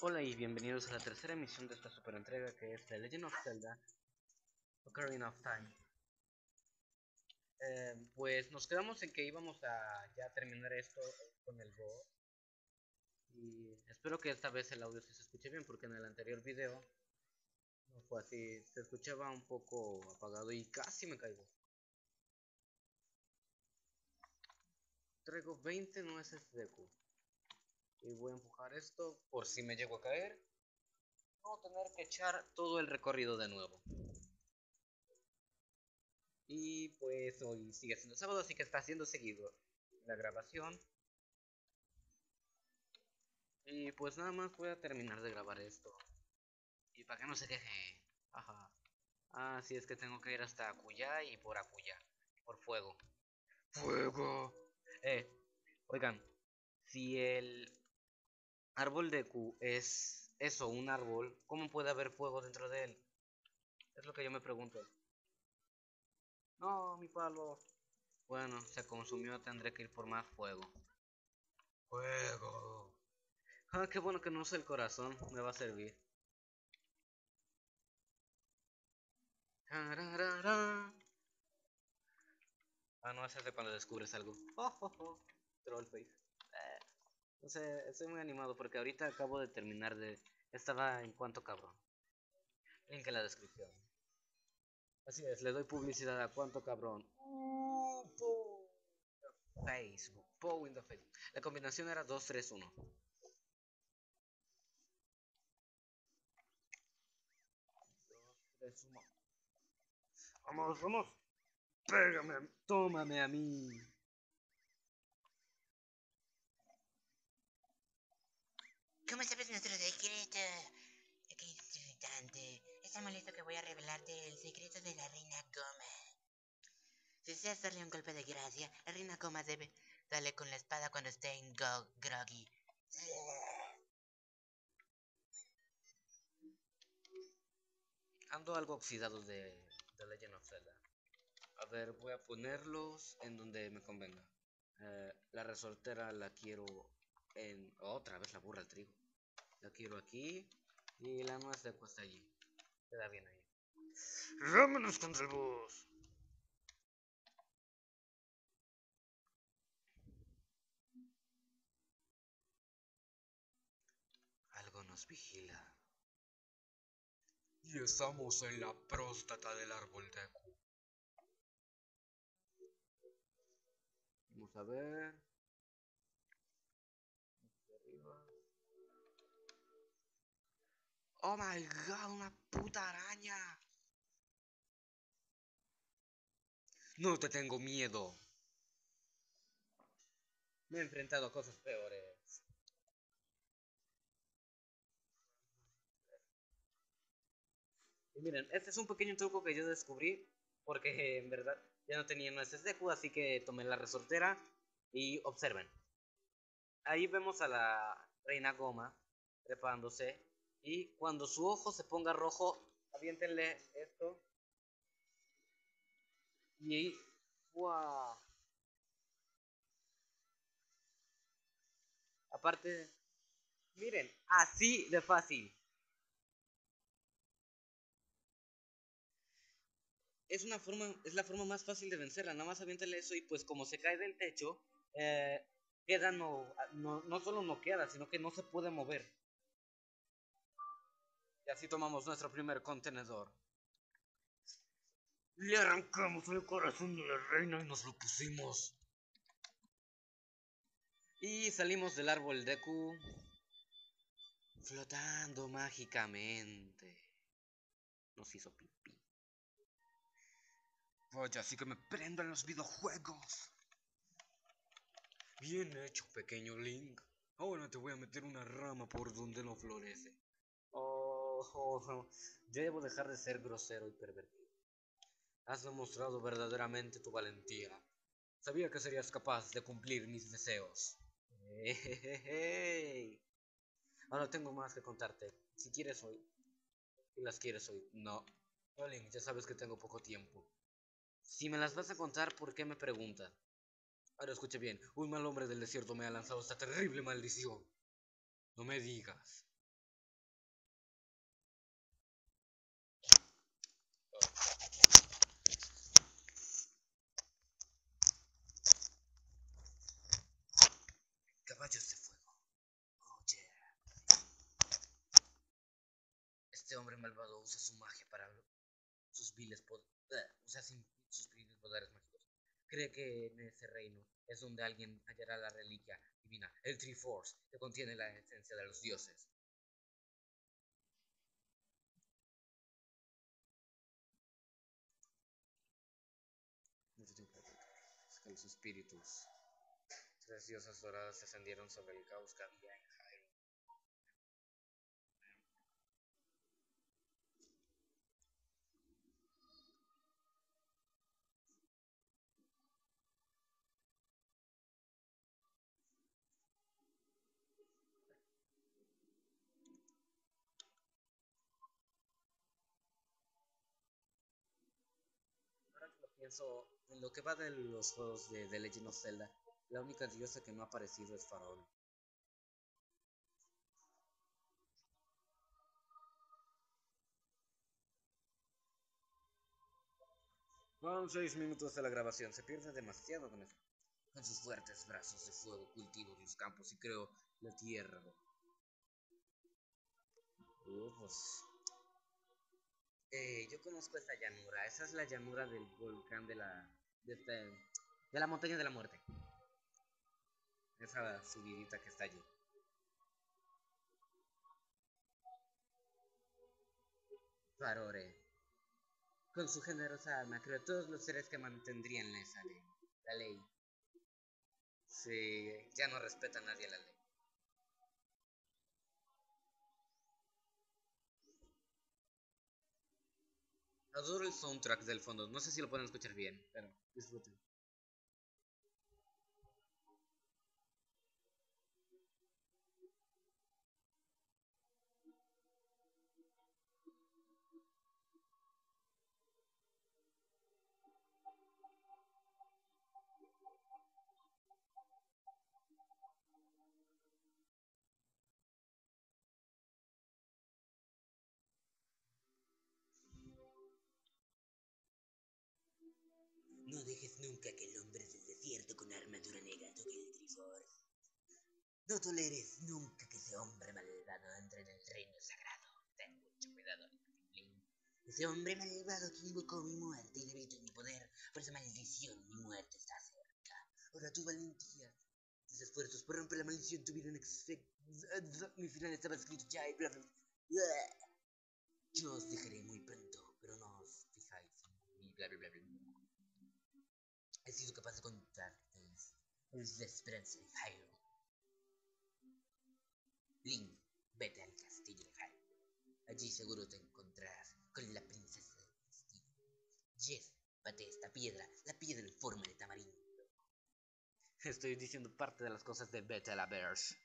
Hola y bienvenidos a la tercera emisión de esta super entrega que es The Legend of Zelda Ocarina of Time. Pues nos quedamos en que íbamos a ya terminar esto con el boss. Y espero que esta vez el audio sí se escuche bien porque en el anterior video no fue así, se escuchaba un poco apagado y casi me caigo. Traigo 20 nueces de Q y voy a empujar esto por si me llego a caer. No tener que echar todo el recorrido de nuevo. Y pues hoy sigue siendo sábado, así que está siendo seguido la grabación. Y pues nada más voy a terminar de grabar esto. Y para que no se queje. Ajá. Ah, sí, es que tengo que ir hasta Acuyá y por Acuyá. Por fuego. ¡Fuego! Oigan, si el árbol de Q es eso, un árbol, ¿cómo puede haber fuego dentro de él? Es lo que yo me pregunto. No, mi palo. Bueno, se consumió, tendré que ir por más fuego. Fuego. Ah, qué bueno que no use el corazón, me va a servir. Ah, no, ese es de cuando descubres algo. Trollface. No sé, estoy muy animado porque ahorita acabo de terminar de... Estaba en cuanto cabrón. Link en la descripción. Así es, le doy publicidad a cuanto cabrón. Facebook. Pow in the Facebook. La combinación era 2-3-1. 2-3-1. Vamos, vamos. Pégame, tómame a mí. ¿Cómo sabes nuestro secreto? Qué insultante. Está molesto que voy a revelarte el secreto de la reina Goma. Si deseas darle un golpe de gracia, la reina Goma debe darle con la espada cuando esté en groggy. Ando algo oxidado de Legend of Zelda. A ver, voy a ponerlos en donde me convenga. La resortera la quiero en... Otra vez la burra al trigo. La quiero aquí. Y la nuez de cuesta allí. Queda bien ahí. ¡Vámonos contra el boss! Algo nos vigila. Y estamos en la próstata del árbol de Q. Vamos a ver. Arriba. Oh my god, una puta araña. No te tengo miedo. Me he enfrentado a cosas peores. Y miren, este es un pequeño truco que yo descubrí. Porque en verdad ya no tenía nueces de Q, así que tomé la resortera. Y observen. Ahí vemos a la reina Goma trepándose. Y cuando su ojo se ponga rojo, aviéntenle esto. Y... ¡Wow! Aparte, miren, así de fácil. Es la forma más fácil de vencerla. Nada más aviéntale eso y pues como se cae del techo, eh, queda no solo no queda, sino que no se puede mover. Y así tomamos nuestro primer contenedor. Le arrancamos el corazón de la reina y nos lo pusimos. Y salimos del árbol de Q flotando mágicamente. Nos hizo pipí. Vaya, así que me prendo en los videojuegos. Bien hecho, pequeño Link. Ahora te voy a meter una rama por donde no florece. Oh, yo debo dejar de ser grosero y pervertido. Has demostrado verdaderamente tu valentía. Sabía que serías capaz de cumplir mis deseos. Hey. Ahora tengo más que contarte. Si quieres hoy. Si las quieres hoy. No. No, Link, ya sabes que tengo poco tiempo. Si me las vas a contar, ¿por qué me pregunta? Ahora escuche bien. Un mal hombre del desierto me ha lanzado esta terrible maldición. No me digas. Este hombre malvado usa su magia para sus viles sus viles poderes mágicos. Cree que en ese reino es donde alguien hallará la reliquia divina, el Triforce, que contiene la esencia de los dioses. Mucho tiempo es que los espíritus, tres diosas doradas descendieron sobre el caos que había en Hyrule. Ahora que lo pienso, en lo que va de los juegos de The Legend of Zelda, la única diosa que no ha aparecido es Faraón. Van 6 minutos de la grabación, se pierde demasiado con eso. Con sus fuertes brazos de fuego cultivo los campos y creo la tierra. Pues, yo conozco esta llanura. Esa es la llanura del volcán de la montaña de la muerte. Esa subidita que está allí. Farore. Con su generosa alma, creo todos los seres que mantendrían esa ley. La ley. Sí, ya no respeta a nadie la ley. Adoro el soundtrack del fondo. No sé si lo pueden escuchar bien, pero disfruten. No dejes nunca que el hombre del desierto con armadura negra toque el Triforce. No toleres nunca que ese hombre malvado entre en el reino sagrado. Ten mucho cuidado, Link. Ese hombre malvado que invocó mi muerte y debilitó mi poder. Por esa maldición, mi muerte está cerca. Ahora tu valentía, tus esfuerzos por romper la maldición tuvieron efecto. Mi final estaba escrito ya y bla bla bla. Yo os dejaré muy pronto, pero no os fijáis en mí, bla bla bla bla. He sido capaz de contárteles la esperanza de Hyrule. Link, vete al castillo de Hyrule. Allí seguro te encontrarás con la princesa del destino. Llévate esta piedra, la piedra en forma de tamarindo. Estoy diciendo parte de las cosas de Vete a la Bears.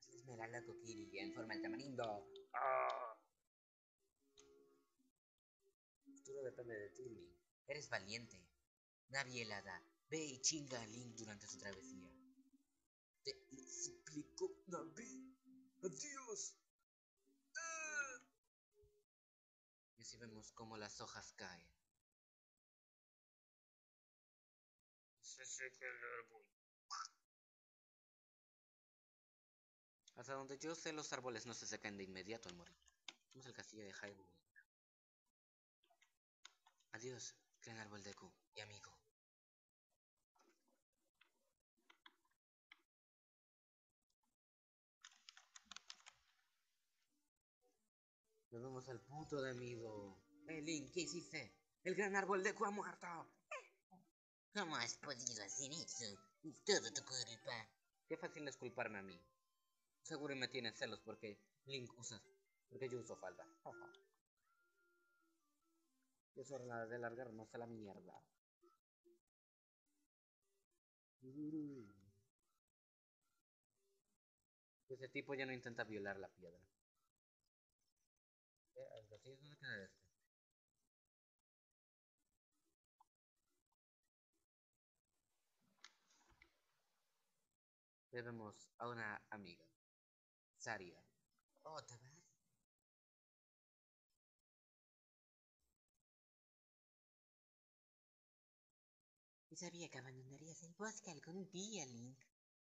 Esmeralda Kokiri en forma de tamarindo. El futuro depende de ti, Link. Eres valiente. Nadie la da. Ve y chinga a Link durante su travesía. Te lo suplico, Navi. Adiós. Y así vemos cómo las hojas caen. Se seca el árbol. Hasta donde yo sé, los árboles no se secan de inmediato al morir. Vamos al castillo de Hyrule. Adiós, gran árbol de Q y amigo. Nos vemos al puto de amigo. Link, ¿qué hiciste? El gran árbol de Q ha muerto. ¿Cómo has podido hacer eso? Es todo tu culpa. Qué fácil es culparme a mí. Seguro me tiene celos porque porque yo uso falda. Y es hora de largarnos a la mierda. Ese tipo ya no intenta violar la piedra. Así es donde queda este. Debemos a una amiga, Saria. Oh, ¿te vas? Y sabía que abandonarías el bosque algún día, Link.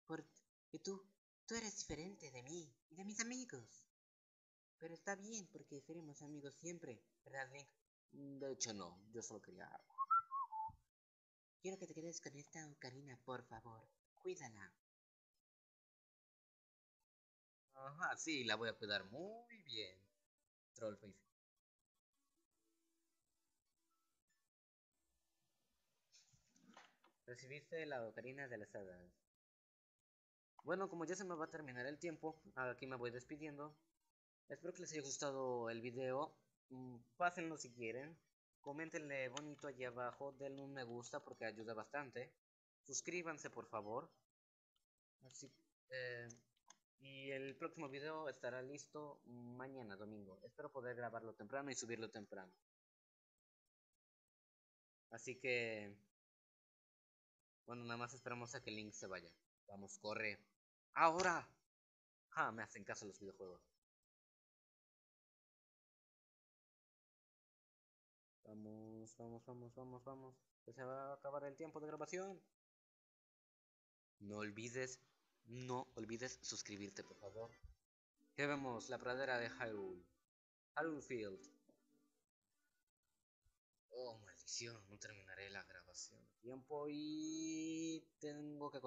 Porque tú eres diferente de mí y de mis amigos. Pero está bien, porque seremos amigos siempre, ¿verdad, Link? De hecho, no, yo solo quería agua. Quiero que te quedes con esta ocarina, por favor. Cuídala. Ajá, sí, la voy a cuidar muy bien. Trollface. Recibiste la ocarina de las hadas. Bueno, como ya se me va a terminar el tiempo, aquí me voy despidiendo. Espero que les haya gustado el video. Pásenlo si quieren. Coméntenle bonito allí abajo. Denle un me gusta porque ayuda bastante. Suscríbanse por favor. Así, eh, y el próximo video estará listo mañana domingo. Espero poder grabarlo temprano y subirlo temprano. Así que, bueno, nada más esperamos a que Link se vaya. Vamos, corre. ¡Ahora! Ja, me hacen caso los videojuegos. Vamos, vamos, vamos, vamos, vamos. Que se va a acabar el tiempo de grabación. No olvides suscribirte, por favor. Ya vemos la pradera de Hyrule. Hyrule Field. Oh, maldición, no terminaré la grabación a tiempo y tengo que